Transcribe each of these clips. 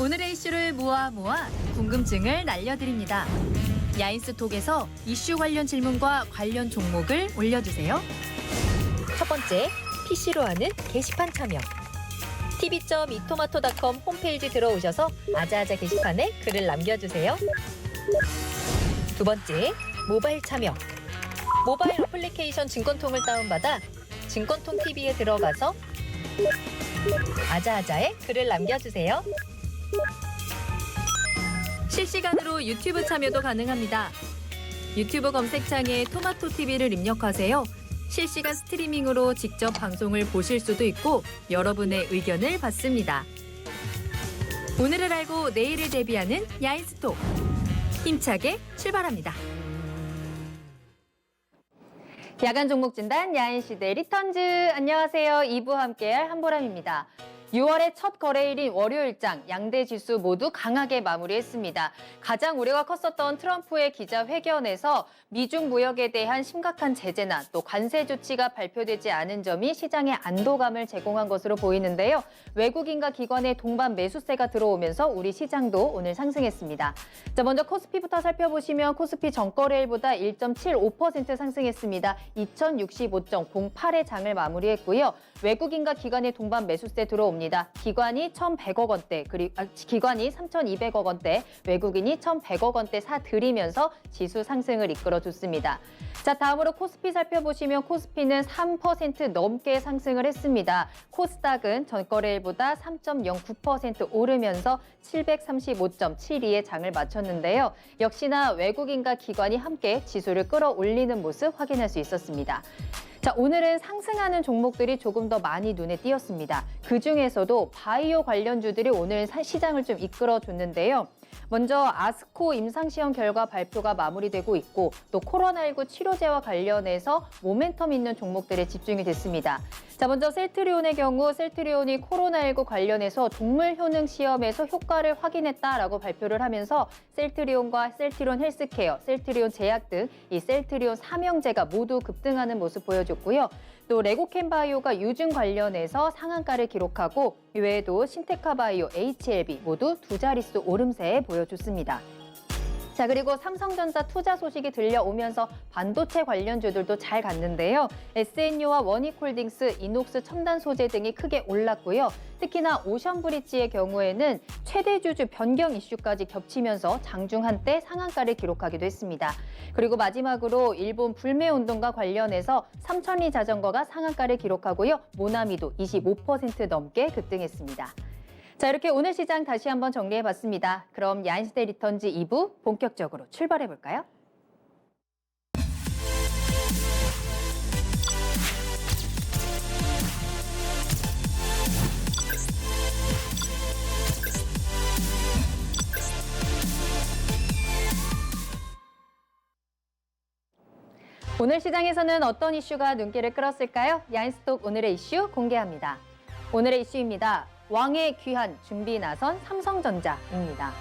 오늘의 이슈를 모아 궁금증을 날려드립니다. 야인스톡에서 이슈 관련 질문과 관련 종목을 올려주세요. 첫 번째, PC로 하는 게시판 참여. tv.이토마토.com 홈페이지 들어오셔서 아자아자 게시판에 글을 남겨주세요. 두 번째, 모바일 참여. 모바일 어플리케이션 증권통을 다운받아 증권통 TV에 들어가서 아자아자에 글을 남겨주세요. 실시간으로 유튜브 참여도 가능합니다. 유튜브 검색창에 토마토 TV를 입력하세요. 실시간 스트리밍으로 직접 방송을 보실 수도 있고 여러분의 의견을 받습니다. 오늘을 알고 내일을 대비하는 야인스톡. 힘차게 출발합니다. 야간 종목 진단 야인시대 리턴즈. 안녕하세요. 2부 함께할 한보람입니다. 6월의 첫 거래일인 월요일장 양대 지수 모두 강하게 마무리했습니다. 가장 우려가 컸었던 트럼프의 기자회견에서 미중 무역에 대한 심각한 제재나 또 관세 조치가 발표되지 않은 점이 시장에 안도감을 제공한 것으로 보이는데요. 외국인과 기관의 동반 매수세가 들어오면서 우리 시장도 오늘 상승했습니다. 자, 먼저 코스피부터 살펴보시면 코스피 전거래일보다 1.75% 상승했습니다. 2065.08의 장을 마무리했고요. 외국인과 기관의 동반 매수세 들어옵니다. 기관이 1,100억 원대, 기관이 3,200억 원대, 외국인이 1,100억 원대 사들이면서 지수 상승을 이끌어줬습니다. 자, 다음으로 코스피 살펴보시면 코스피는 3% 넘게 상승을 했습니다. 코스닥은 전거래일보다 3.09% 오르면서 735.72의 장을 마쳤는데요. 역시나 외국인과 기관이 함께 지수를 끌어올리는 모습 확인할 수 있었습니다. 자, 오늘은 상승하는 종목들이 조금 더 많이 눈에 띄었습니다. 그중에서도 바이오 관련주들이 오늘 시장을 좀 이끌어줬는데요. 먼저 아스코 임상시험 결과 발표가 마무리되고 있고 또 코로나19 치료제와 관련해서 모멘텀 있는 종목들에 집중이 됐습니다. 자, 먼저 셀트리온의 경우 셀트리온이 코로나19 관련해서 동물 효능 시험에서 효과를 확인했다라고 발표를 하면서 셀트리온과 셀트리온 헬스케어, 셀트리온 제약 등 이 셀트리온 삼형제가 모두 급등하는 모습 보여줬고요. 또 레고캠바이오가 유증 관련해서 상한가를 기록하고 이외에도 신테카바이오, HLB 모두 두 자릿수 오름세 보여줬습니다. 자, 그리고 삼성전자 투자 소식이 들려오면서 반도체 관련주들도 잘 갔는데요. SNU와 원익홀딩스, 이녹스 첨단 소재 등이 크게 올랐고요. 특히나 오션브리지의 경우에는 최대 주주 변경 이슈까지 겹치면서 장중 한때 상한가를 기록하기도 했습니다. 그리고 마지막으로 일본 불매운동과 관련해서 삼천리 자전거가 상한가를 기록하고요. 모나미도 25% 넘게 급등했습니다. 자, 이렇게 오늘 시장 다시 한번 정리해봤습니다. 그럼 야인시대 리턴즈 2부 본격적으로 출발해볼까요? 오늘 시장에서는 어떤 이슈가 눈길을 끌었을까요? 야인스톡 오늘의 이슈 공개합니다. 오늘의 이슈입니다. 왕의 귀환 준비 나선 삼성전자입니다.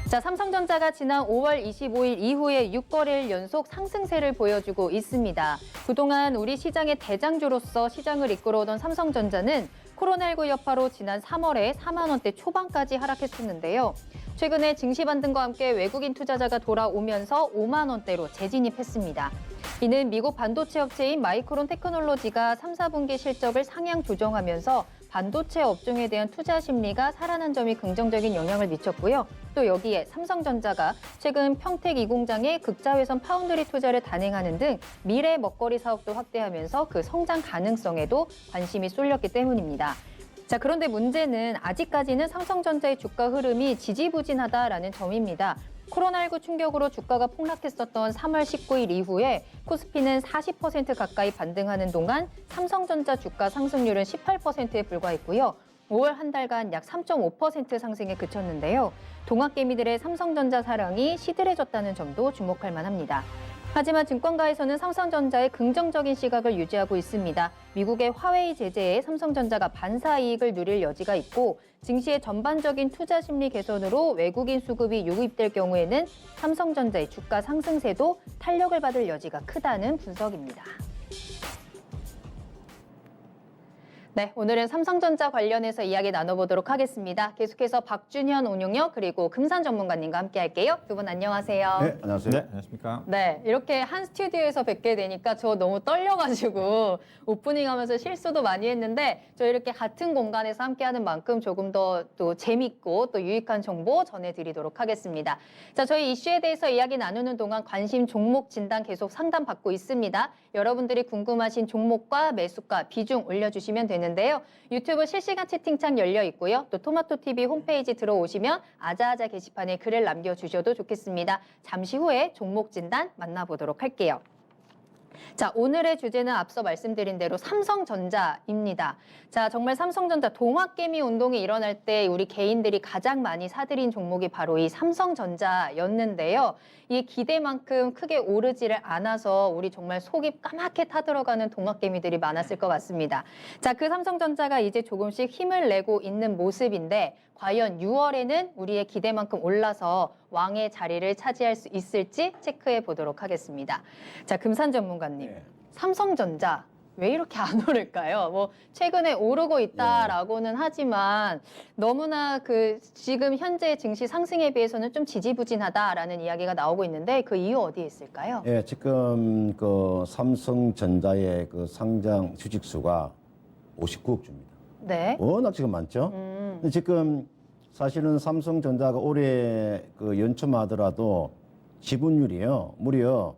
자, 삼성전자가 지난 5월 25일 이후에 6거래일 연속 상승세를 보여주고 있습니다. 그동안 우리 시장의 대장주로서 시장을 이끌어오던 삼성전자는 코로나19 여파로 지난 3월에 4만 원대 초반까지 하락했었는데요. 최근에 증시 반등과 함께 외국인 투자자가 돌아오면서 5만 원대로 재진입했습니다. 이는 미국 반도체 업체인 마이크론 테크놀로지가 3, 4분기 실적을 상향 조정하면서 반도체 업종에 대한 투자 심리가 살아난 점이 긍정적인 영향을 미쳤고요. 또 여기에 삼성전자가 최근 평택 2공장에 극자회선 파운드리 투자를 단행하는 등 미래 먹거리 사업도 확대하면서 그 성장 가능성에도 관심이 쏠렸기 때문입니다. 자, 그런데 문제는 아직까지는 삼성전자의 주가 흐름이 지지부진하다라는 점입니다. 코로나19 충격으로 주가가 폭락했었던 3월 19일 이후에 코스피는 40% 가까이 반등하는 동안 삼성전자 주가 상승률은 18%에 불과했고요. 5월 한 달간 약 3.5% 상승에 그쳤는데요. 동학개미들의 삼성전자 사랑이 시들해졌다는 점도 주목할 만합니다. 하지만 증권가에서는 삼성전자의 긍정적인 시각을 유지하고 있습니다. 미국의 화웨이 제재에 삼성전자가 반사 이익을 누릴 여지가 있고 증시의 전반적인 투자 심리 개선으로 외국인 수급이 유입될 경우에는 삼성전자의 주가 상승세도 탄력을 받을 여지가 크다는 분석입니다. 네, 오늘은 삼성전자 관련해서 이야기 나눠보도록 하겠습니다. 계속해서 박준현 운용역 그리고 금산 전문가님과 함께 할게요. 두 분 안녕하세요. 네, 안녕하세요. 네, 안녕하십니까. 네, 이렇게 한 스튜디오에서 뵙게 되니까 저 너무 떨려가지고 오프닝 하면서 실수도 많이 했는데 저 이렇게 같은 공간에서 함께하는 만큼 조금 더 또 재밌고 또 유익한 정보 전해드리도록 하겠습니다. 자, 저희 이슈에 대해서 이야기 나누는 동안 관심 종목 진단 계속 상담받고 있습니다. 여러분들이 궁금하신 종목과 매수가, 비중 올려주시면 되는데요. 유튜브 실시간 채팅창 열려 있고요. 또 토마토TV 홈페이지 들어오시면 아자아자 게시판에 글을 남겨주셔도 좋겠습니다. 잠시 후에 종목 진단 만나보도록 할게요. 자, 오늘의 주제는 앞서 말씀드린 대로 삼성전자입니다. 자, 정말 삼성전자 동학개미 운동이 일어날 때 우리 개인들이 가장 많이 사들인 종목이 바로 이 삼성전자였는데요. 이 기대만큼 크게 오르지를 않아서 우리 정말 속이 까맣게 타들어가는 동학개미들이 많았을 것 같습니다. 자, 그 삼성전자가 이제 조금씩 힘을 내고 있는 모습인데 과연 6월에는 우리의 기대만큼 올라서 왕의 자리를 차지할 수 있을지 체크해 보도록 하겠습니다. 자, 금산 전문가님, 네. 삼성전자 왜 이렇게 안 오를까요? 뭐 최근에 오르고 있다라고는 하지만 너무나 그 지금 현재 증시 상승에 비해서는 좀 지지부진하다라는 이야기가 나오고 있는데 그 이유 어디에 있을까요? 예, 지금 그 삼성전자의 그 상장 주식수가 59억 주입니다. 네. 워낙 지금 많죠. 근데 지금 사실은 삼성전자가 올해 그 연초하더라도 지분율이요, 무려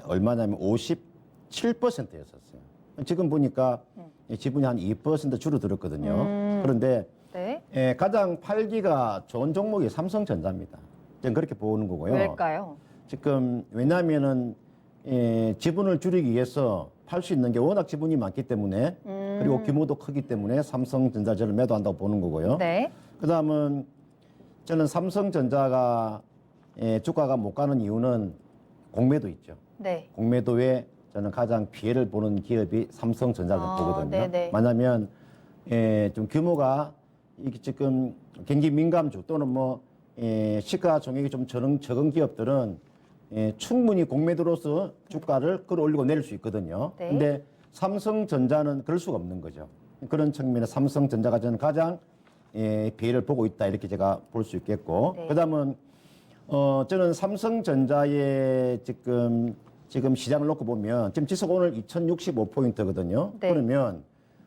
얼마냐면 57%였었어요. 지금 보니까 지분이 한 2% 줄어들었거든요. 그런데 네. 가장 팔기가 좋은 종목이 삼성전자입니다. 저는 그렇게 보는 거고요. 왜일까요? 지금 왜냐하면은 지분을 줄이기 위해서 팔 수 있는 게 워낙 지분이 많기 때문에 그리고 규모도 크기 때문에 삼성전자를 매도한다고 보는 거고요. 네. 그다음은 저는 삼성전자가 주가가 못 가는 이유는 공매도 있죠. 네. 공매도에 저는 가장 피해를 보는 기업이 삼성전자를 보거든요. 네네. 왜냐하면 좀 규모가 이게 지금 경기 민감주 또는 뭐 시가총액이 좀 적은 기업들은 충분히 공매도로서 주가를 끌어올리고 내릴 수 있거든요. 네. 근데 삼성전자는 그럴 수가 없는 거죠. 그런 측면에 삼성전자가 저는 가장 피해를 보고 있다 이렇게 제가 볼 수 있겠고, 네. 그다음은 저는 삼성전자의 지금 시장을 놓고 보면 지금 지수가 오늘 2065포인트거든요. 네. 그러면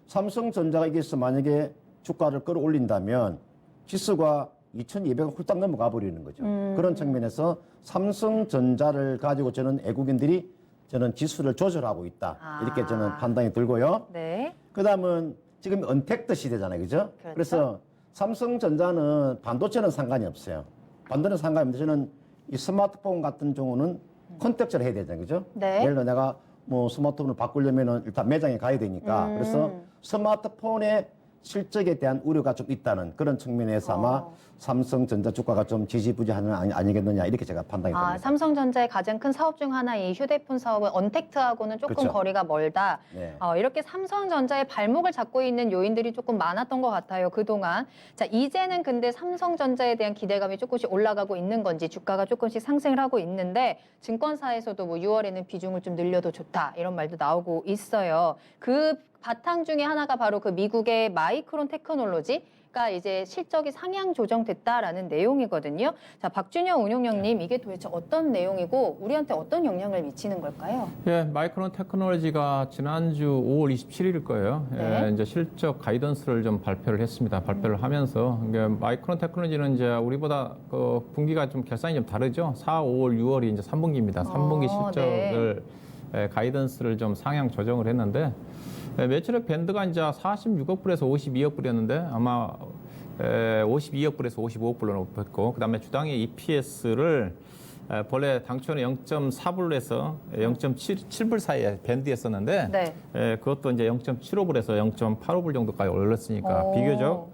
삼성전자가 여기서 만약에 주가를 끌어올린다면 지수가 2200을 훌쩍 넘어가 버리는 거죠. 그런 측면에서 삼성전자를 가지고 저는 애국인들이 저는 지수를 조절하고 있다. 이렇게 저는 판단이 들고요. 네. 그다음은 지금 언택트 시대잖아요. 그죠? 그렇죠. 그래서 삼성전자는 반도체는 상관이 없어요. 반도체는 상관이 없는데 저는 이 스마트폰 같은 경우는 컨택트를 해야 되잖아요. 그죠? 네. 예를 들어 내가 뭐 스마트폰을 바꾸려면은 일단 매장에 가야 되니까 그래서 스마트폰의 실적에 대한 우려가 좀 있다는 그런 측면에서 아마 삼성전자 주가가 좀 지지부진하는 아니겠느냐 이렇게 제가 판단이 됩니다. 삼성전자의 가장 큰 사업 중 하나인 휴대폰 사업은 언택트하고는 조금 그렇죠. 거리가 멀다. 네. 이렇게 삼성전자의 발목을 잡고 있는 요인들이 조금 많았던 것 같아요, 그동안. 자, 이제는 근데 삼성전자에 대한 기대감이 조금씩 올라가고 있는 건지 주가가 조금씩 상승을 하고 있는데 증권사에서도 뭐 6월에는 비중을 좀 늘려도 좋다 이런 말도 나오고 있어요. 그 바탕 중에 하나가 바로 그 미국의 마이크론 테크놀로지가 이제 실적이 상향 조정됐다라는 내용이거든요. 자, 박준영 운용형님, 이게 도대체 어떤 내용이고 우리한테 어떤 영향을 미치는 걸까요? 예, 마이크론 테크놀로지가 지난주 5월 27일일 거예요. 네. 이제 실적 가이던스를 좀 발표를 했습니다. 발표를 하면서 마이크론 테크놀로지는 이제 우리보다 그 분기가 좀 결산이 좀 다르죠. 4, 5월, 6월이 이제 3분기입니다. 3분기 실적을 가이던스를 좀 상향 조정을 했는데 매출액 밴드가 이제 46억 불에서 52억 불이었는데 아마 52억 불에서 55억 불로 높였고, 그다음에 주당의 EPS를 본래 당초는 0.4불로 해서 0.7불 사이에 밴드였었는데 네. 그것도 이제 0.75불에서 0.85불 정도까지 올랐으니까 비교적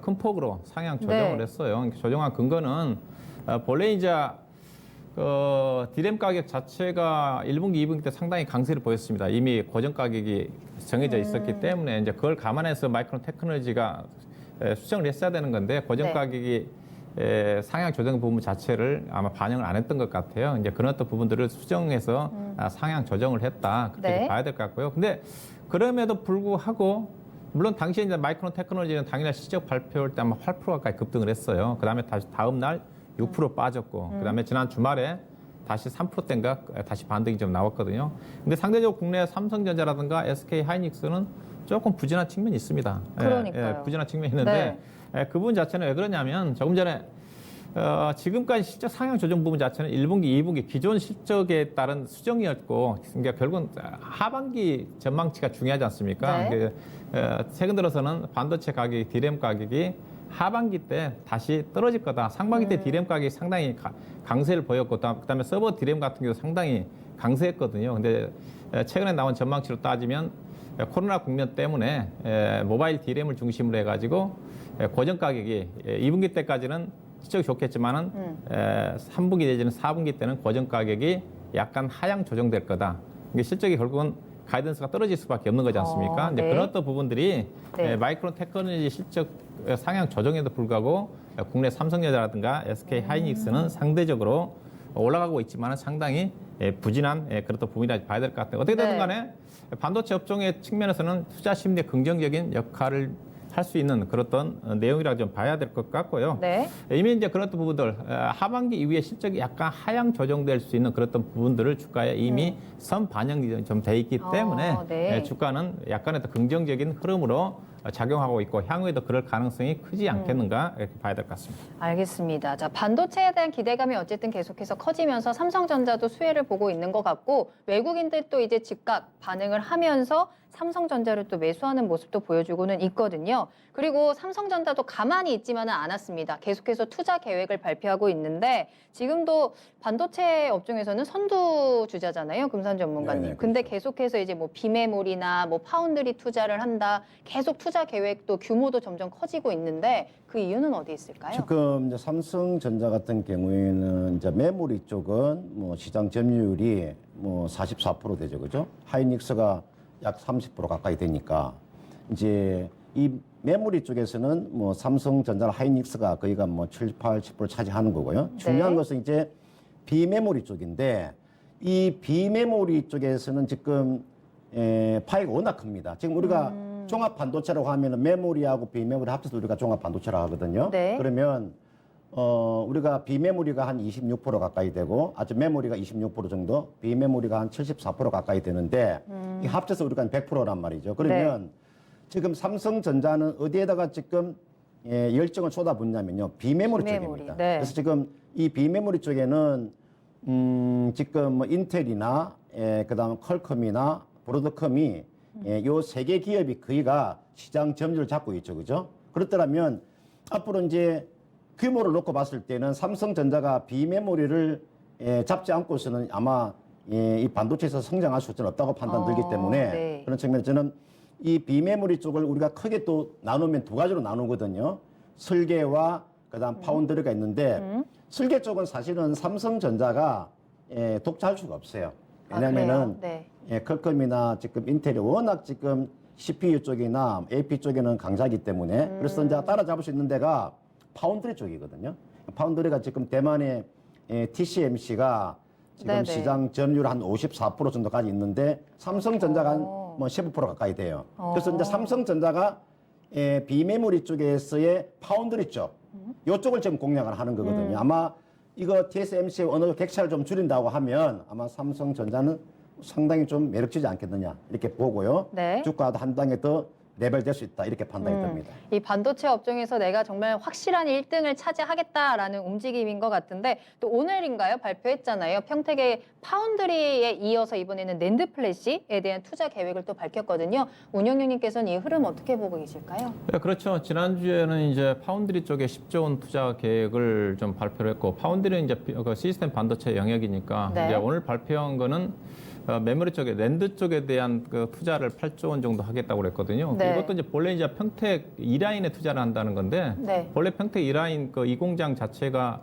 큰 폭으로 상향 조정을 했어요. 조정한 근거는 본래 이제 디램 가격 자체가 1분기, 2분기 때 상당히 강세를 보였습니다. 이미 고정 가격이 정해져 있었기 때문에 이제 그걸 감안해서 마이크론 테크놀로지가 수정을 했어야 되는 건데 고정 네. 가격이 상향 조정 부분 자체를 아마 반영을 안 했던 것 같아요. 이제 그런 어떤 부분들을 수정해서 상향 조정을 했다. 그렇게 네. 봐야 될 것 같고요. 근데 그럼에도 불구하고 물론 당시에 이제 마이크론 테크놀로지는 당일날 실적 발표할 때 아마 8% 가까이 급등을 했어요. 그다음에 다시 다음 날 6% 빠졌고 그다음에 지난 주말에 다시 3%대인가 다시 반등이 좀 나왔거든요. 근데 상대적으로 국내 삼성전자라든가 SK 하이닉스는 조금 부진한 측면이 있습니다. 그러니까요. 부진한 측면이 있는데 그 부분 자체는 왜 그러냐면 조금 전에 지금까지 실적 상향 조정 부분 자체는 1분기, 2분기 기존 실적에 따른 수정이었고, 그러니까 결국은 하반기 전망치가 중요하지 않습니까? 네. 최근 들어서는 반도체 가격, 디램 가격이 하반기 때 다시 떨어질 거다. 상반기 때 디램 가격이 상당히 강세를 보였고, 그다음에 서버 디램 같은 경우도 상당히 강세했거든요. 근데 최근에 나온 전망치로 따지면 코로나 국면 때문에 모바일 디램을 중심으로 해가지고 고정 가격이 2분기 때까지는 실적이 좋겠지만은 3분기 내지는 4분기 때는 고정 가격이 약간 하향 조정될 거다. 이게 실적이 결국은 가이던스가 떨어질 수밖에 없는 거지 않습니까? 이제 네. 그런 어떤 부분들이 네. 마이크론 테크놀로지 실적 상향 조정에도 불구하고 국내 삼성전자라든가 SK 하이닉스는 상대적으로 올라가고 있지만 상당히 부진한 그런 또 부분이라 봐야 될 것 같아요. 어떻게 되든 네. 간에 반도체 업종의 측면에서는 투자 심리에 긍정적인 역할을 할 수 있는 그런 어떤 내용이라 좀 봐야 될 것 같고요. 네. 이미 이제 그런 어떤 부분들 하반기 이후에 실적이 약간 하향 조정될 수 있는 그런 어떤 부분들을 주가에 이미 선 반영이 좀 돼 있기 때문에 네. 주가는 약간의 더 긍정적인 흐름으로 작용하고 있고 향후에도 그럴 가능성이 크지 않겠는가 이렇게 봐야 될 것 같습니다. 알겠습니다. 자, 반도체에 대한 기대감이 어쨌든 계속해서 커지면서 삼성전자도 수혜를 보고 있는 것 같고 외국인들도 이제 즉각 반응을 하면서 삼성전자를 또 매수하는 모습도 보여주고는 있거든요. 그리고 삼성전자도 가만히 있지만은 않았습니다. 계속해서 투자 계획을 발표하고 있는데 지금도 반도체 업종에서는 선두 주자잖아요, 금산 전문가님. 네네, 근데 그렇죠. 계속해서 이제 뭐 비메모리나 뭐 파운드리 투자를 한다. 계속 투자 계획도 규모도 점점 커지고 있는데 그 이유는 어디 있을까요? 지금 이제 삼성전자 같은 경우에는 이제 메모리 쪽은 뭐 시장 점유율이 뭐 44% 되죠, 그죠? 하이닉스가 약 30% 가까이 되니까 이제 이 메모리 쪽에서는 뭐 삼성전자, 하이닉스가 거의가 뭐 7, 80% 차지하는 거고요. 중요한 것은 이제 비메모리 쪽인데 이 비메모리 쪽에서는 지금 파이가 워낙 큽니다. 지금 우리가 종합 반도체라고 하면은 메모리하고 비메모리 합쳐서 우리가 종합 반도체라고 하거든요. 네. 그러면 우리가 비메모리가 한 26% 가까이 되고 아주 메모리가 26% 정도, 비메모리가 한 74% 가까이 되는데 이 합쳐서 우리가 한 100%란 말이죠. 그러면 지금 삼성전자는 어디에다가 지금 열정을 쏟아붓냐면요. 비메모리 쪽입니다. 네. 그래서 지금 이 비메모리 쪽에는 지금 뭐 인텔이나 그다음 퀄컴이나 브로드컴이 요 세 개 기업이 거의가 시장 점유율을 잡고 있죠. 그죠? 그렇더라면 앞으로 이제 규모를 놓고 봤을 때는 삼성전자가 비메모리를 잡지 않고서는 아마 이 반도체에서 성장할 수는 없다고 판단 들기 때문에 네. 그런 측면에서 저는 이 비메모리 쪽을 우리가 크게 또 나누면 두 가지로 나누거든요. 설계와 그다음 파운드리가 있는데 설계 쪽은 사실은 삼성전자가 독차할 수가 없어요. 왜냐면은 네. 퀄컴이나 지금 인텔이 워낙 지금 CPU 쪽이나 AP 쪽에는 강자이기 때문에 그래서 이제 따라잡을 수 있는 데가 파운드리 쪽이거든요. 파운드리가 지금 대만의 TSMC가 지금 네네. 시장 점유율 한 54% 정도까지 있는데 삼성전자가 한 뭐 15% 가까이 돼요. 그래서 이제 삼성전자가 비메모리 쪽에서의 파운드리 쪽, 이쪽을 지금 공략을 하는 거거든요. 아마 이거 TSMC의 어느 객차를 좀 줄인다고 하면 아마 삼성전자는 상당히 좀 매력지지 않겠느냐 이렇게 보고요. 네. 주가도 한 단계 더 레벨될 수 있다 이렇게 판단이 됩니다. 이 반도체 업종에서 내가 정말 확실한 1등을 차지하겠다라는 움직임인 것 같은데 또 오늘인가요? 발표했잖아요. 평택의 파운드리에 이어서 이번에는 낸드 플래시에 대한 투자 계획을 또 밝혔거든요. 운영위원님께서는 이 흐름 어떻게 보고 계실까요? 네, 그렇죠. 지난주에는 이제 파운드리 쪽에 10조 원 투자 계획을 좀 발표를 했고, 파운드리는 이제 그 시스템 반도체 영역이니까, 네. 이제 오늘 발표한 거는 메모리 쪽에, 랜드 쪽에 대한 그 투자를 8조 원 정도 하겠다고 그랬거든요. 네. 이것도 이제 본래 이제 평택 2라인에 투자를 한다는 건데, 네. 본래 평택 2라인 그 이 공장 자체가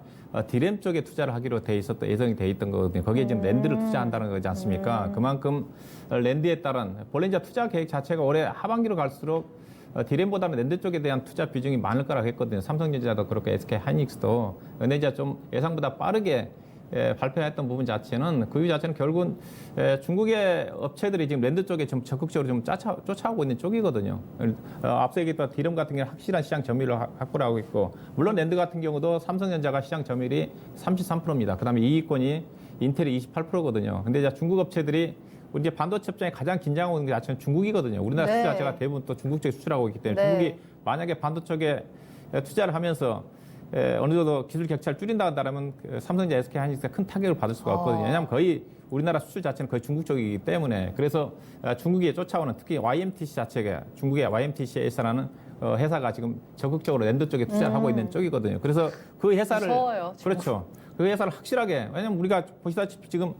디램 쪽에 투자를 하기로 예정이 돼 있던 거거든요. 거기에 지금 랜드를 투자한다는 거지 않습니까? 그만큼 랜드에 따른 본래 이제 투자 계획 자체가 올해 하반기로 갈수록 디램보다는 랜드 쪽에 대한 투자 비중이 많을 거라고 했거든요. 삼성전자도 그렇고 SK 하이닉스도. 근데 이제 좀 예상보다 빠르게 발표했던 부분 자체는 그 이유 자체는 결국은 중국의 업체들이 지금 랜드 쪽에 좀 적극적으로 좀 쫓아오고 있는 쪽이거든요. 앞서 얘기했던 디램 같은 경우는 확실한 시장 점유율을 확보를 하고 있고, 물론 랜드 같은 경우도 삼성전자가 시장 점유율이 33%입니다. 그다음에 이익권이 인텔이 28%거든요. 근데 이제 중국 업체들이 우리 이제 반도체 업장에 가장 긴장하고 있는 게 자체는 중국이거든요. 우리나라 네. 수출 자체가 대부분 또 중국 쪽에 수출하고 있기 때문에 네. 중국이 만약에 반도체 쪽에 투자를 하면서 어느 정도 기술 격차를 줄인다 한다면 삼성전자, SK 하이닉스가 큰 타격을 받을 수가 없거든요. 왜냐하면 거의 우리나라 수출 자체는 거의 중국 쪽이기 때문에, 그래서 중국에 쫓아오는 특히 YMTC 자체가 중국의 YMTC라는 회사가 지금 적극적으로 랜드 쪽에 투자를 하고 있는 쪽이거든요. 그래서 그 회사를 무서워요, 지금. 그렇죠. 그 회사를 확실하게, 왜냐하면 우리가 보시다시피 지금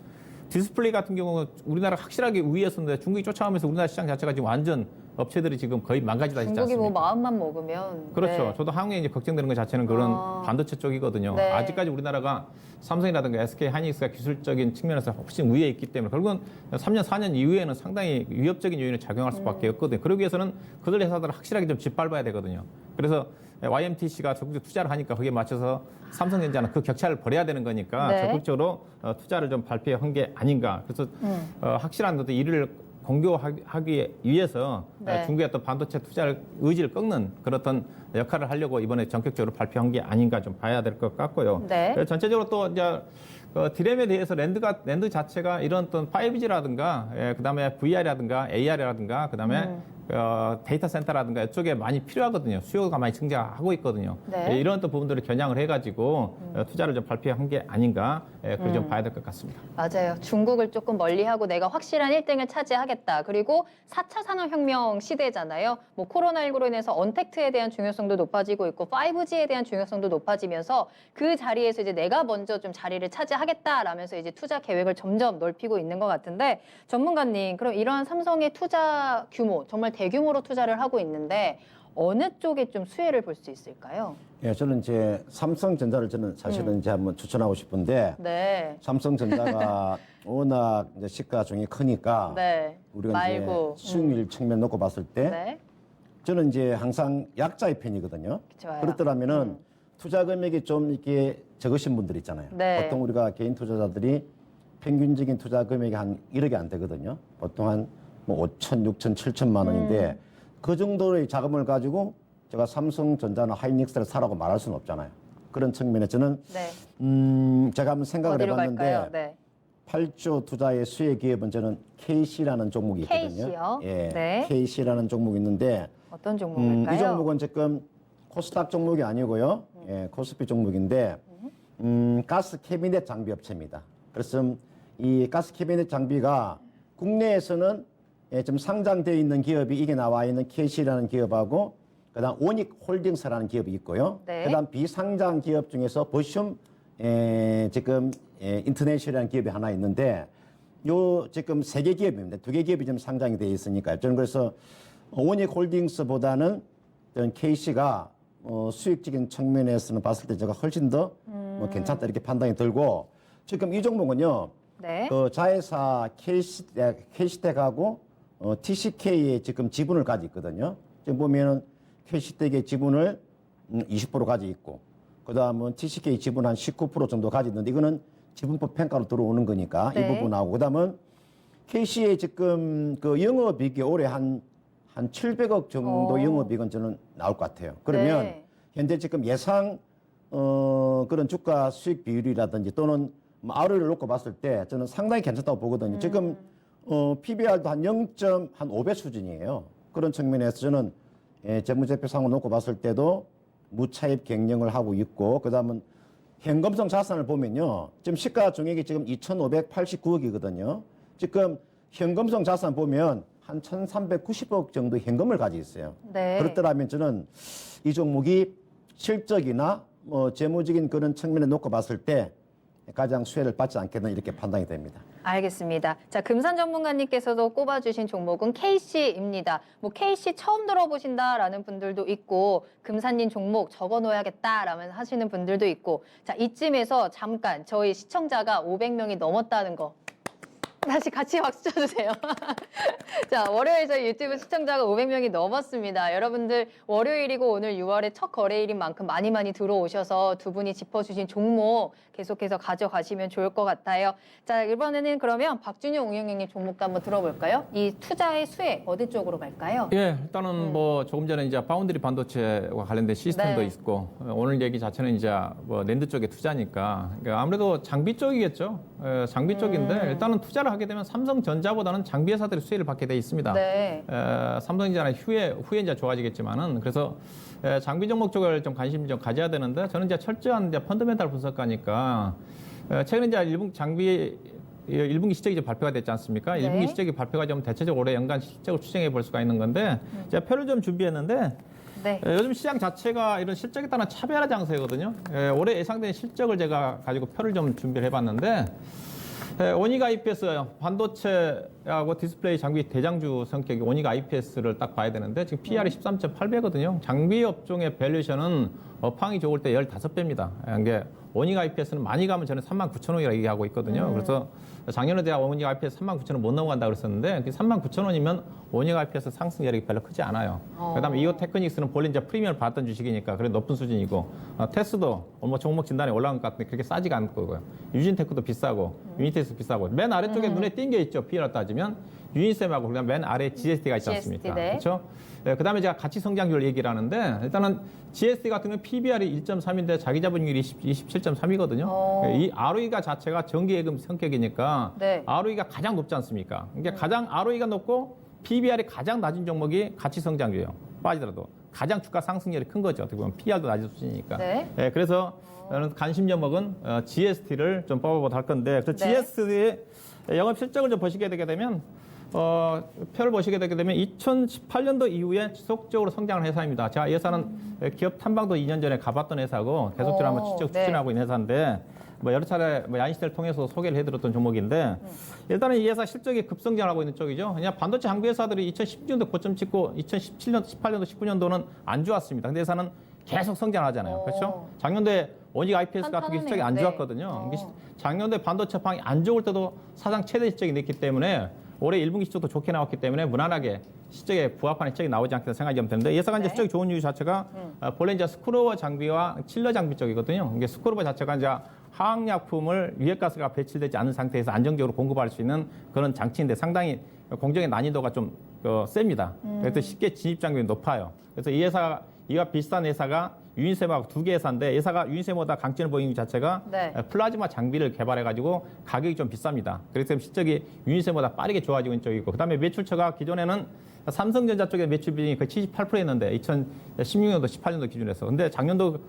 디스플레이 같은 경우 우리나라 확실하게 우위였었는데 중국이 쫓아오면서 우리나라 시장 자체가 지금 완전 업체들이 지금 거의 망가지다 있지 중국이 뭐 않습니까? 마음만 먹으면. 그렇죠. 네. 저도 한국에 이제 걱정되는 것 자체는 그런 반도체 쪽이거든요. 네. 아직까지 우리나라가 삼성이라든가 SK 하이닉스가 기술적인 측면에서 훨씬 우위에 있기 때문에 결국은 3년, 4년 이후에는 상당히 위협적인 요인을 작용할 수밖에 없거든요. 그러기 위해서는 그들 회사들을 확실하게 좀 짓밟아야 되거든요. 그래서 YMTC가 적극적으로 투자를 하니까 거기에 맞춰서 삼성전자는 그 격차를 벌여야 되는 거니까 네. 적극적으로 투자를 좀 발표한 게 아닌가. 그래서 확실한 어떤 일을 공교하기 위해서 네. 중국의 어떤 반도체 투자를 의지를 꺾는 그런 어떤 역할을 하려고 이번에 전격적으로 발표한 게 아닌가 좀 봐야 될 것 같고요. 네. 그래서 전체적으로 또 이제 디램에 대해서 랜드 자체가 이런 어떤 5G라든가 그다음에 VR이라든가 AR이라든가 그다음에 데이터 센터라든가 이쪽에 많이 필요하거든요. 수요가 많이 증가하고 있거든요. 네. 이런 어떤 부분들을 겨냥을 해가지고 투자를 좀 발표한 게 아닌가 그렇게 좀 봐야 될 것 같습니다. 맞아요. 중국을 조금 멀리하고 내가 확실한 1등을 차지하겠다. 그리고 4차 산업혁명 시대잖아요. 뭐 코로나19로 인해서 언택트에 대한 중요성도 높아지고 있고 5G에 대한 중요성도 높아지면서 그 자리에서 이제 내가 먼저 좀 자리를 차지하겠다라면서 이제 투자 계획을 점점 넓히고 있는 것 같은데, 전문가님, 그럼 이러한 삼성의 투자 규모, 정말 대규모로 투자를 하고 있는데 어느 쪽에 좀 수혜를 볼 수 있을까요? 예, 저는 이제 삼성전자를 저는 사실은 이제 한번 추천하고 싶은데, 네. 삼성전자가 워낙 이제 시가총이 크니까 네. 우리가 말고. 이제 수익률 측면 놓고 봤을 때 네. 저는 이제 항상 약자의 편이거든요. 좋아요. 그렇더라면은 투자 금액이 좀 이렇게 적으신 분들 있잖아요. 네. 보통 우리가 개인 투자자들이 평균적인 투자 금액이 한 1억이 안 되거든요. 보통 한 뭐 5천, 6천, 7천만 원인데 그 정도의 자금을 가지고 제가 삼성전자나 하이닉스를 사라고 말할 수는 없잖아요. 그런 측면에 저는 네. 제가 한번 생각을 어디로 해봤는데 갈까요? 네. 8조 투자의 수혜 기업은 저는 KC라는 종목이 있거든요. KC요? 예, 네. KC라는 종목이 있는데 어떤 종목일까요? 이 종목은 지금 코스닥 종목이 아니고요. 예, 코스피 종목인데 가스 캐비넷 장비 업체입니다. 그래서 이 가스 캐비넷 장비가 국내에서는 지금 상장되어 있는 기업이 이게 나와 있는 KC라는 기업하고 그다음 오닉 홀딩스라는 기업이 있고요. 네. 그다음 비상장 기업 중에서 버슘 지금 인터내셔널이라는 기업이 하나 있는데 요 지금 3개 기업입니다. 2개 기업이 지금 상장이 되어 있으니까요. 저는 그래서 오닉 홀딩스보다는 저는 KC가 수익적인 측면에서는 봤을 때 제가 훨씬 더 뭐 괜찮다 이렇게 판단이 들고, 지금 이 종목은요. 네. 그 자회사 KC텍하고 TCK의 지금 지분을 가지고 있거든요. 지금 보면은 KC텍의 지분을 20% 가지고 있고, 그다음은 TCK 지분 한 19% 정도 가지고 있는데 이거는 지분법 평가로 들어오는 거니까 네. 이 부분하고, 그다음은 KC의 지금 그 영업이익이 올해 한 700억 정도 영업이익은 저는 나올 것 같아요. 그러면 네. 현재 지금 예상 그런 주가 수익 비율이라든지 또는 ROE를 놓고 봤을 때 저는 상당히 괜찮다고 보거든요. 지금 PBR도 한 0.5배 수준이에요. 그런 측면에서 저는 재무제표상을 놓고 봤을 때도 무차입 경영을 하고 있고, 그다음은 현금성 자산을 보면요. 지금 시가총액이 지금 2,589억이거든요. 지금 현금성 자산 보면 한 1,390억 정도 현금을 가지고 있어요. 네. 그렇더라면 저는 이 종목이 실적이나 뭐 재무적인 그런 측면에 놓고 봤을 때 가장 수혜를 받지 않겠나 이렇게 판단이 됩니다. 알겠습니다. 자, 금산 전문가님께서도 꼽아주신 종목은 KC입니다. 뭐 KC 처음 들어보신다라는 분들도 있고, 금산님 종목 적어놓아야겠다라면 하시는 분들도 있고, 자, 이쯤에서 잠깐 저희 시청자가 500명이 넘었다는 거 다시 같이 박수 쳐주세요. 자, 월요일 저희 유튜브 시청자가 500명이 넘었습니다. 여러분들 월요일이고 오늘 6월의 첫 거래일인 만큼 많이 들어오셔서 두 분이 짚어주신 종목 계속해서 가져가시면 좋을 것 같아요. 자, 이번에는 그러면 박준영 운영형님 종목도 한번 들어볼까요? 이 투자의 수혜 어디 쪽으로 갈까요? 예, 일단은 뭐 조금 전에 이제 파운드리 반도체와 관련된 시스템도 네. 있고 오늘 얘기 자체는 이제 뭐 랜드 쪽에 투자니까 그러니까 아무래도 장비 쪽이겠죠. 예, 장비 쪽인데 일단은 투자를 하게 되면 삼성전자보다는 장비 회사들이 수혜를 받게 돼 있습니다. 네. 삼성전자는 후에 이제 좋아지겠지만은 그래서 장비 종목 쪽을 좀 관심 좀 가져야 되는데 저는 이제 철저한 이제 펀더멘탈 분석가니까 최근에 이제 일분기 실적이 이제 발표가 됐지 않습니까? 네. 1분기 실적이 발표가 좀 대체적으로 올해 연간 실적을 추정해 볼 수가 있는 건데 제가 표를 좀 준비했는데 네. 요즘 시장 자체가 이런 실적에 따른 차별화 장세거든요. 올해 예상되는 실적을 제가 가지고 표를 좀 준비를 해봤는데 오니가 IPS 반도체하고 디스플레이 장비 대장주 성격이 오니가 IPS를 딱 봐야 되는데 지금 PR이 13.8배거든요. 장비 업종의 밸류션은 업황이 좋을 때 15배입니다. 이게 오니가 IPS는 많이 가면 저는 39,000원이라고 얘기하고 있거든요. 그래서 작년에 제가 오니가 IPS 39,000원 못 넘어간다 그랬었는데 39,000원이면 오니가 IPS 상승 여력이 별로 크지 않아요. 그다음에 이오 테크닉스는 본래 이제 프리미엄을 받던 주식이니까 그래 높은 수준이고 테스도 뭐 종목 진단에 올라간 것 같은데 그렇게 싸지가 않고요. 유진테크도 비싸고 유니테스 비싸고 맨 아래쪽에 눈에 띈 게 있죠. PER 따지면 유니셈하고 그다음 맨 아래 GST가 있지 않습니까? GST, 네. 그렇죠? 네, 그다음에 제가 가치 성장률 얘기를 하는데 일단은 GST 같은 경우는 PBR이 1.3인데 자기 자본율이 27.3이거든요. 이 ROE가 자체가 정기예금 성격이니까 네. ROE가 가장 높지 않습니까? 그러니까 가장 ROE가 높고 PBR이 가장 낮은 종목이 가치 성장률이에요. 빠지더라도 가장 주가 상승률이 큰 거죠. 어떻게 보면 PR도 낮은 수준이니까. 네. 네, 그래서 저는 관심 종목은 GST를 좀 뽑아보도록 할 건데 그래서 네. GST의 영업 실적을 좀 보시게 되게 되면 표를 보시게 되게 되면 2018년도 이후에 지속적으로 성장하는 회사입니다. 제가 이 회사는 기업 탐방도 2년 전에 가봤던 회사고 계속적으로 한번 실적 네. 추진하고 있는 회사인데 뭐 여러 차례 야인시대를 통해서 소개를 해드렸던 종목인데 일단은 이 회사 실적이 급성장하고 있는 쪽이죠. 그냥 반도체 장비 회사들이 2016년도 고점 찍고 2017년, 18년도, 19년도는 안 좋았습니다. 근데 회사는 계속 성장하잖아요. 그렇죠? 작년도에 오니가 IPS 같은 게 실적이 안 네. 좋았거든요. 이게 작년도에 반도체 방이 안 좋을 때도 사상 최대 실적이 냈기 때문에 올해 1분기 실적도 좋게 나왔기 때문에 무난하게 실적에 부합하는 실적이 나오지 않겠다 생각이 좀 드는데 이 회사가 이제 실적이 좋은 이유 자체가 본래 이제 스크루버 장비와 칠러 장비 쪽이거든요. 이게 스크루버 자체가 이제 화학약품을 유해가스가 배출되지 않은 상태에서 안정적으로 공급할 수 있는 그런 장치인데 상당히 공정의 난이도가 좀 셉니다. 그래서 쉽게 진입 장벽이 높아요. 그래서 이 회사가 이와 비슷한 회사가 유니셈하고 두 개 회사인데 회사가 유니셈보다 강점을 보이는 자체가 네. 플라즈마 장비를 개발해가지고 가격이 좀 비쌉니다. 그래서 실적이 유니셈보다 빠르게 좋아지고 있는 쪽이고 그다음에 매출처가 기존에는 삼성전자 쪽의 매출 비중이 거의 78%였는데 2016년도, 18년도 기준에서 근데 작년도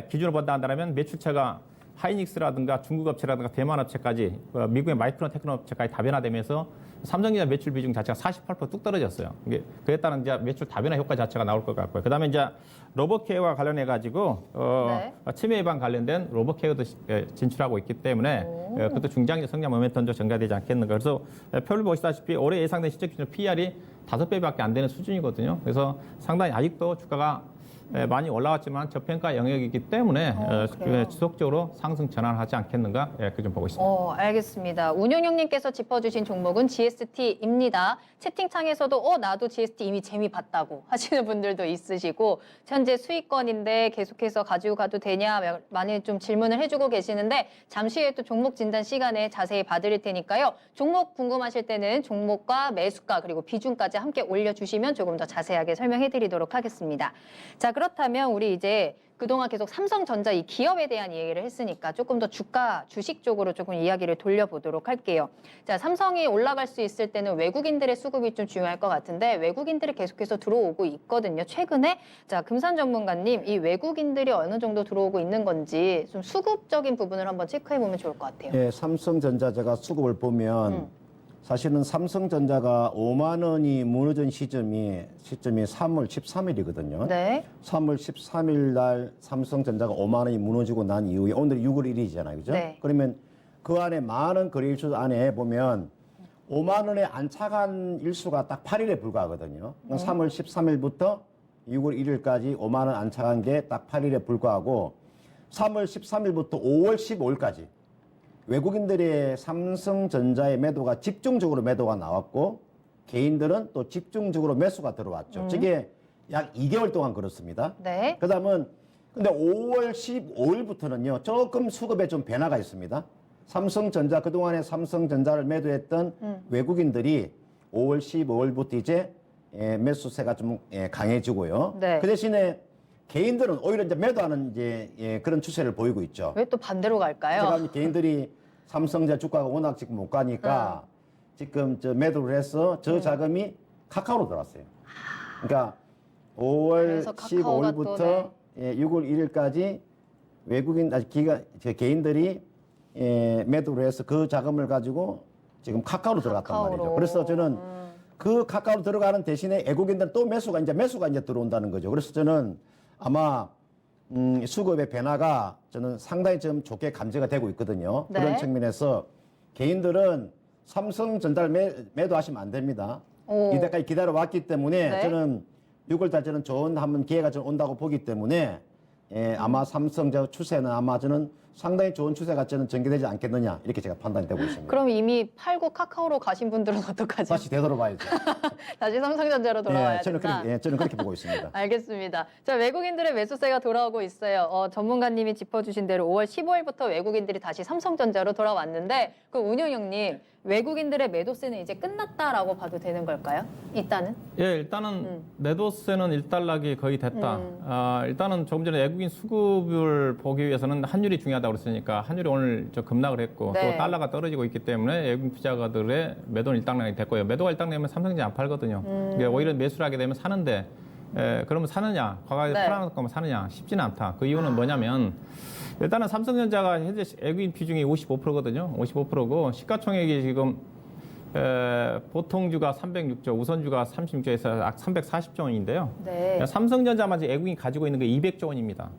기준으로 본다 한다면 매출처가 하이닉스라든가 중국 업체라든가 대만 업체까지 미국의 마이크론 테크노 업체까지 다변화되면서 삼성전자 매출 비중 자체가 48%뚝 떨어졌어요. 이게 그에 따른 이제 매출 다변화 효과 자체가 나올 것 같고요. 그다음에 이제 로봇케어와 관련해 가지고 네. 치매 예방 관련된 로봇케어도 진출하고 있기 때문에 그것도 중장기 성장 모멘텀도 증가되지 않겠는가. 그래서 표를 보시다시피 올해 예상된 실적 기준 PR이 5배밖에 안 되는 수준이거든요. 그래서 상당히 아직도 주가가 많이 올라왔지만 저평가 영역이기 때문에 그래요? 지속적으로 상승 전환하지 않겠는가 그렇게 좀 보고 있습니다. 알겠습니다. 운용형님께서 짚어주신 종목은 GST입니다. 채팅창에서도 나도 GST 이미 재미 봤다고 하시는 분들도 있으시고 현재 수익권인데 계속해서 가지고 가도 되냐 많이 좀 질문을 해주고 계시는데 잠시 후에 또 종목 진단 시간에 자세히 봐드릴 테니까요. 종목 궁금하실 때는 종목과 매수가 그리고 비중까지 함께 올려주시면 조금 더 자세하게 설명해드리도록 하겠습니다. 자, 그렇다면 우리 이제 그동안 계속 삼성전자 이 기업에 대한 얘기를 했으니까 조금 더 주식 쪽으로 조금 이야기를 돌려보도록 할게요. 자, 삼성이 올라갈 수 있을 때는 외국인들의 수급이 좀 중요할 것 같은데 외국인들이 계속해서 들어오고 있거든요. 최근에 자, 금산 전문가님 이 외국인들이 어느 정도 들어오고 있는 건지 좀 수급적인 부분을 한번 체크해 보면 좋을 것 같아요. 예, 삼성전자 제가 수급을 보면 사실은 삼성전자가 5만 원이 무너진 시점이 3월 13일이거든요. 네. 3월 13일 날 삼성전자가 5만 원이 무너지고 난 이후에 오늘이 6월 1일이잖아요. 그죠? 네. 그러면 그 안에 많은 거래일수 안에 보면 5만 원에 안착한 일수가 딱 8일에 불과하거든요. 3월 13일부터 6월 1일까지 5만 원 안착한 게 딱 8일에 불과하고 3월 13일부터 5월 15일까지 외국인들의 삼성전자의 매도가 집중적으로 매도가 나왔고 개인들은 또 집중적으로 매수가 들어왔죠. 저게 약 2개월 동안 그렇습니다. 네. 그다음은 근데 5월 15일부터는요 조금 수급에 좀 변화가 있습니다. 삼성전자 그동안에 삼성전자를 매도했던 외국인들이 5월 15일부터 이제 매수세가 좀 강해지고요. 네. 그 대신에 개인들은 오히려 이제 매도하는 이제 그런 추세를 보이고 있죠. 왜 또 반대로 갈까요? 제가 개인들이 삼성전자 주가가 워낙 지금 못 가니까 지금 저 매도를 해서 저 자금이 카카오로 들어왔어요. 그러니까 5월 그래서 카카오가 또, 15일부터 6월 1일까지 외국인 개인들이 매도를 해서 그 자금을 가지고 지금 카카오로 들어갔단 카카오로. 말이죠. 그래서 저는 그 카카오로 들어가는 대신에 외국인들은 또 매수가 이제 들어온다는 거죠. 그래서 저는 아마 수급의 변화가 저는 상당히 좀 좋게 감지가 되고 있거든요. 네. 그런 측면에서 개인들은 삼성전자를 매도하시면 안 됩니다. 오. 이때까지 기다려왔기 때문에 네. 저는 6월달 저는 좋은 한번 기회가 좀 온다고 보기 때문에 아마 삼성전자 추세는 아마 저는 상당히 좋은 추세가 저는 전개되지 않겠느냐 이렇게 제가 판단이 되고 있습니다. 그럼 이미 팔고 카카오로 가신 분들은 어떡하죠? 다시 되돌아봐야죠. 다시 삼성전자로 돌아와야 저는 된다. 그렇게, 저는 그렇게 보고 있습니다. 알겠습니다. 자, 외국인들의 매수세가 돌아오고 있어요. 전문가님이 짚어주신 대로 5월 15일부터 외국인들이 다시 삼성전자로 돌아왔는데, 그 운영형님, 외국인들의 매도세는 이제 끝났다라고 봐도 되는 걸까요? 일단은? 예, 일단은 매도세는 일단락이 거의 됐다. 일단은 조금 전에 외국인 수급을 보기 위해서는 환율이 중요하다고 그랬으니까 환율이 오늘 저 급락을 했고 네. 또 달러가 떨어지고 있기 때문에 외국인 투자가들의 매도는 일단락이 됐고요. 매도가 일단락되면 삼성전자 안 팔거든요. 그러니까 오히려 매수를 하게 되면 사는데 그러면 사느냐? 과거에 네. 팔아놓을 거면 사느냐? 쉽지는 않다. 그 이유는 뭐냐면 일단은 삼성전자가 현재 외국인 비중이 55%거든요. 55%고 시가총액이 지금 보통주가 306조, 우선주가 36조에서 약 340조 원인데요. 네. 삼성전자만 외국인이 가지고 있는 게 200조 원입니다.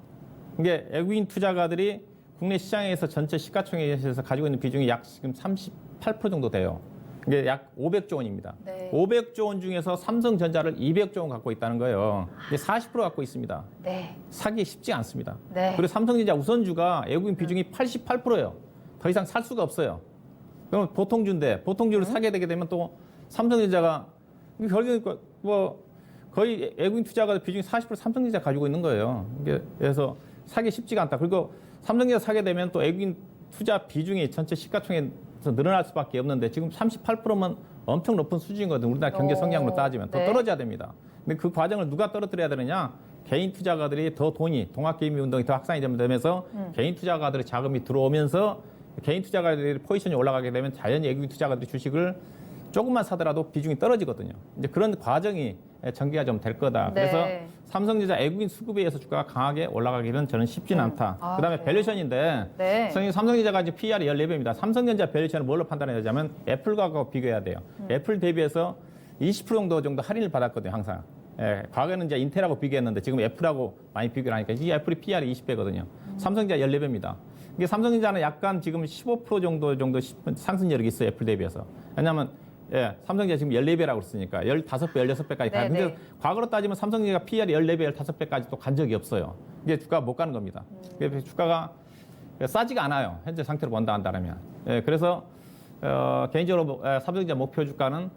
이게 외국인 투자가들이 국내 시장에서 전체 시가총액에서 가지고 있는 비중이 약 지금 38% 정도 돼요. 이게 약 500조 원입니다. 네. 500조 원 중에서 삼성전자를 200조 원 갖고 있다는 거예요. 이게 40% 갖고 있습니다. 네. 사기 쉽지 않습니다. 네. 그리고 삼성전자 우선주가 외국인 비중이 88%예요. 더 이상 살 수가 없어요. 그럼 보통주인데 보통주를 사게 되게 되면 또 삼성전자가 결국에 뭐 거의 외국인 투자가 비중이 40% 삼성전자 가지고 있는 거예요. 그래서 사기 쉽지가 않다. 그리고 삼성전자 사게 되면 또 외국인 투자 비중이 전체 시가총액에서 늘어날 수밖에 없는데 지금 38%면 엄청 높은 수준이거든요. 우리나라 경제 성장으로 따지면 더 네. 떨어져야 됩니다. 근데 그 과정을 누가 떨어뜨려야 되느냐? 개인 투자가들이 더 돈이 동학개미 운동이 더 확산이 되면서 개인 투자가들의 자금이 들어오면서 개인 투자가들의 포지션이 올라가게 되면 자연히 외국인 투자가들이 주식을 조금만 사더라도 비중이 떨어지거든요. 이제 그런 과정이 전개가 좀 될 거다. 네. 그래서 삼성전자 외국인 수급에 의해서 주가가 강하게 올라가기는 저는 쉽지는 않다. 아, 그다음에 그래요? 밸류션인데 네. 삼성전자가 이제 PER이 14배입니다. 삼성전자 밸류션을 뭘로 판단해야 되냐면 애플과 비교해야 돼요. 애플 대비해서 20% 정도 할인을 받았거든요, 항상. 예, 과거에는 이제 인텔하고 비교했는데 지금 애플하고 많이 비교를 하니까 이 애플이 PER이 20배거든요. 삼성전자 14배입니다. 이게 삼성전자는 약간 지금 15% 정도 상승 여력이 있어요, 애플 대비해서. 왜냐하면 삼성전자 지금 14배라고 했으니까 15배, 16배까지 가요. 근데 네. 과거로 따지면 삼성전자가 PER이 14배, 15배까지 또 간 적이 없어요. 이게 주가가 못 가는 겁니다. 그래서 주가가 싸지가 않아요. 현재 상태로 본다 한다면. 그래서 개인적으로 삼성전자 목표 주가는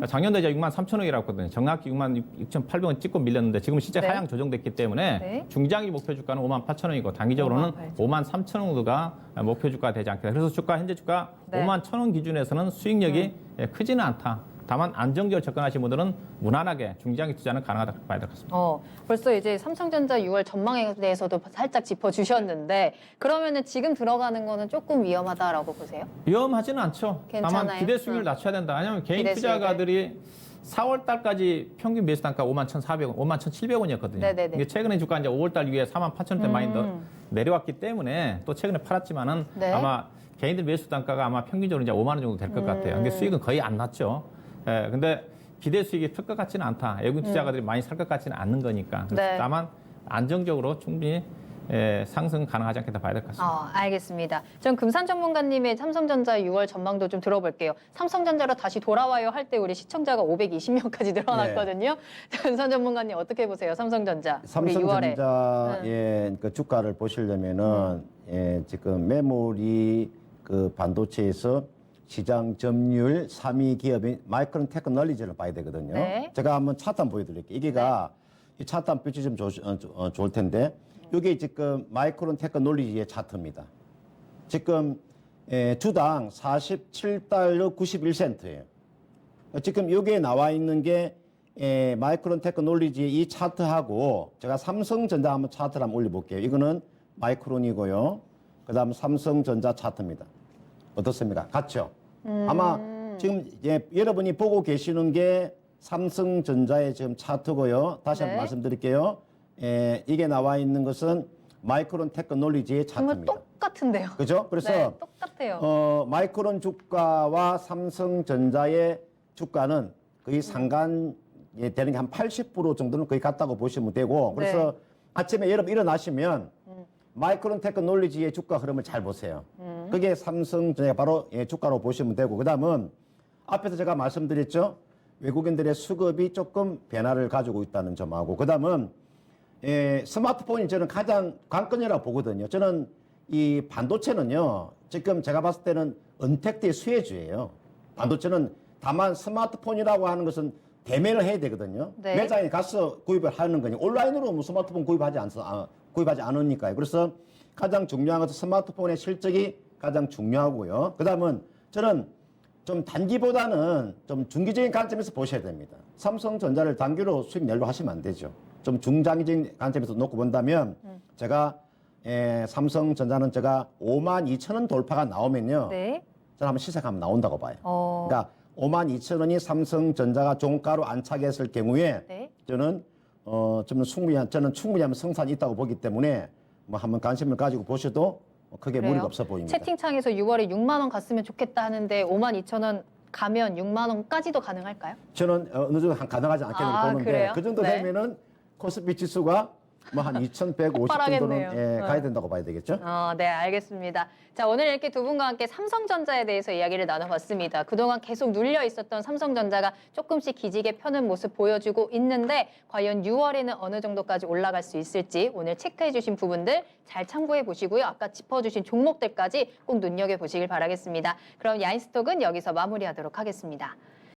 작년도에 6만 3천원이라고 했거든요. 정확히 6만 6,800원 찍고 밀렸는데 지금 실제 네. 하향 조정됐기 때문에 네. 중장기 목표 주가는 5만 8천원이고 단기적으로는 5만 3천 원도가 목표 주가가 되지 않겠다. 그래서 현재 주가 네. 5만 1천 원 기준에서는 수익력이 크지는 않다. 다만 안정적으로 접근하신 분들은 무난하게 중장기 투자는 가능하다고 봐야 될 것 같습니다. 벌써 이제 삼성전자 6월 전망에 대해서도 살짝 짚어주셨는데, 그러면은 지금 들어가는 거는 조금 위험하다라고 보세요? 위험하지는 않죠. 괜찮아요? 다만 기대 수익률을 낮춰야 된다. 왜냐하면 개인 기대 투자가들이 4월 달까지 평균 매수 단가 5만 1,400원, 5만 1,700원이었거든요. 네네네. 이게 최근에 주가 이제 5월 달 위에 4만 8천원대 많이 더 내려왔기 때문에 또 최근에 팔았지만은 네. 아마 개인들 매수 단가가 아마 평균적으로 이제 5만 원 정도 될 것 같아요. 근데 수익은 거의 안 났죠. 근데 기대 수익이 클 것 같지는 않다. 외국인 투자가들이 많이 살 것 같지는 않는 거니까. 그래서 네. 다만 안정적으로 충분히 상승 가능하지 않겠다 봐야 될 것 같습니다. 알겠습니다. 전 금산 전문가님의 삼성전자 6월 전망도 좀 들어볼게요. 삼성전자로 다시 돌아와요 할 때 우리 시청자가 520명까지 늘어났거든요. 금산 전문가님 어떻게 보세요? 삼성전자. 우리 6월에. 삼성전자의 그 주가를 보시려면은 지금 매물이 그 반도체에서 시장 점유율 3위 기업인 마이크론 테크놀로지를 봐야 되거든요. 네. 제가 한번 차트 한번 보여드릴게요. 이게가 이 차트 한번 빛이 좀 좋을 텐데 이게 지금 마이크론 테크놀로지의 차트입니다. 지금 주당 47달러 91센트예요. 지금 여기에 나와 있는 게 마이크론 테크놀로지의 이 차트하고 제가 삼성전자 한번 차트를 한번 올려볼게요. 이거는 마이크론이고요. 그다음 삼성전자 차트입니다. 어떻습니까? 같죠? 아마 지금 여러분이 보고 계시는 게 삼성전자의 지금 차트고요. 다시 한번 네. 말씀드릴게요. 이게 나와 있는 것은 마이크론 테크놀로지의 정말 차트입니다. 똑같은데요. 그죠? 그래서 네, 똑같아요. 마이크론 주가와 삼성전자의 주가는 거의 상관이 되는 게 한 80% 정도는 거의 같다고 보시면 되고 그래서 네. 아침에 여러분 일어나시면 마이크론 테크놀로지의 주가 흐름을 잘 보세요. 그게 삼성전자 바로 주가로 보시면 되고 그다음은 앞에서 제가 말씀드렸죠. 외국인들의 수급이 조금 변화를 가지고 있다는 점하고 그다음은 스마트폰이 저는 가장 관건이라고 보거든요. 저는 이 반도체는요. 지금 제가 봤을 때는 언택트의 수혜주예요. 반도체는 다만 스마트폰이라고 하는 것은 대매를 해야 되거든요. 네. 매장에 가서 구입을 하는 거니 온라인으로 뭐 스마트폰 구입하지 않으니까요. 그래서 가장 중요한 것은 스마트폰의 실적이 가장 중요하고요. 그다음은 저는 좀 단기보다는 좀 중기적인 관점에서 보셔야 됩니다. 삼성전자를 단기로 수익 내려고 하시면 안 되죠. 좀 중장기적인 관점에서 놓고 본다면 제가 삼성전자는 제가 52,000원 돌파가 나오면요. 네. 저는 한번 시세가 나온다고 봐요. 어. 그러니까 52,000원이 삼성전자가 종가로 안착했을 경우에 네. 저는 저는 충분히 한번 성산이 있다고 보기 때문에 뭐 한번 관심을 가지고 보셔도 크게 그래요? 무리가 없어 보입니다. 채팅창에서 6월에 6만 원 갔으면 좋겠다 하는데 52,000원 가면 6만 원까지도 가능할까요? 저는 어느 정도 가능하지 않겠는지 아, 보는데 그래요? 그 정도 네. 되면은 코스피 지수가 뭐 한 2,150 정도는 폭발하겠네요. 가야 된다고 봐야 되겠죠? 네, 알겠습니다. 자, 오늘 이렇게 두 분과 함께 삼성전자에 대해서 이야기를 나눠봤습니다. 그동안 계속 눌려 있었던 삼성전자가 조금씩 기지개 펴는 모습 보여주고 있는데 과연 6월에는 어느 정도까지 올라갈 수 있을지 오늘 체크해 주신 부분들 잘 참고해 보시고요. 아까 짚어주신 종목들까지 꼭 눈여겨보시길 바라겠습니다. 그럼 야인스톡은 여기서 마무리하도록 하겠습니다.